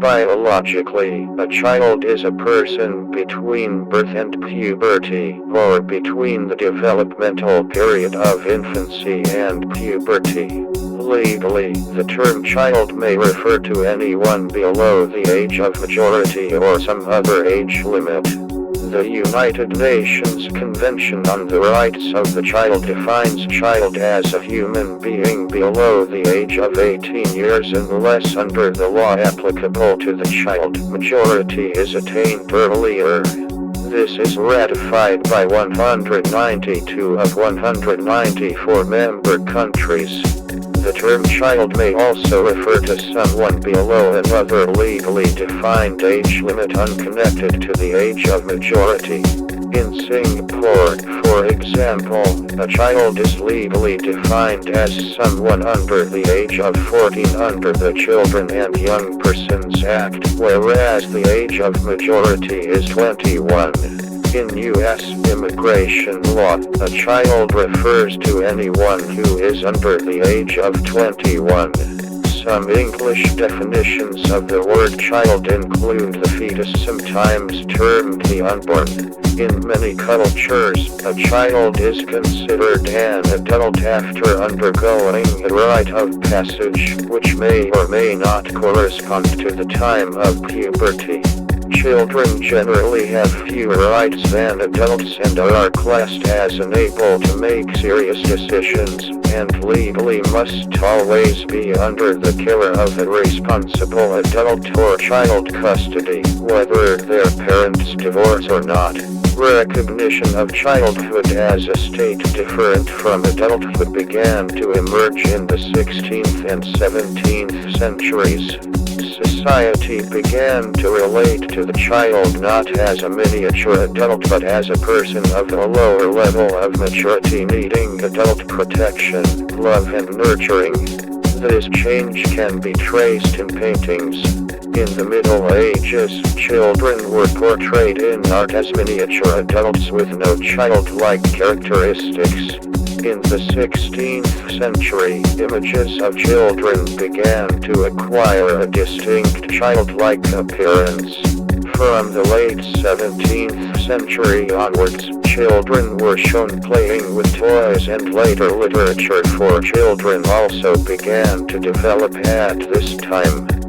Biologically, a child is a person between birth and puberty, or between the developmental period of infancy and puberty. Legally, the term child may refer to anyone below the age of majority or some other age limit. The United Nations Convention on the Rights of the Child defines child as a human being below the age of 18 years unless under the law applicable to the child majority is attained earlier. This is ratified by 192 of 194 member countries. The term child may also refer to someone below another legally defined age limit unconnected to the age of majority. In Singapore, for example, a child is legally defined as someone under the age of 14 under the Children and Young Persons Act, whereas the age of majority is 21. In U.S. immigration law, a child refers to anyone who is under the age of 21. Some English definitions of the word child include the fetus, sometimes termed the unborn. In many cultures, a child is considered an adult after undergoing a rite of passage, which may or may not correspond to the time of puberty. Children generally have fewer rights than adults and are classed as unable to make serious decisions, and legally must always be under the care of a responsible adult or child custody, whether their parents divorce or not. Recognition of childhood as a state different from adulthood began to emerge in the 16th and 17th centuries. Society began to relate to the child not as a miniature adult but as a person of a lower level of maturity needing adult protection, love and nurturing. This change can be traced in paintings. In the Middle Ages, children were portrayed in art as miniature adults with no childlike characteristics. In the 16th century, images of children began to acquire a distinct childlike appearance. From the late 17th century onwards, children were shown playing with toys, and later literature for children also began to develop at this time.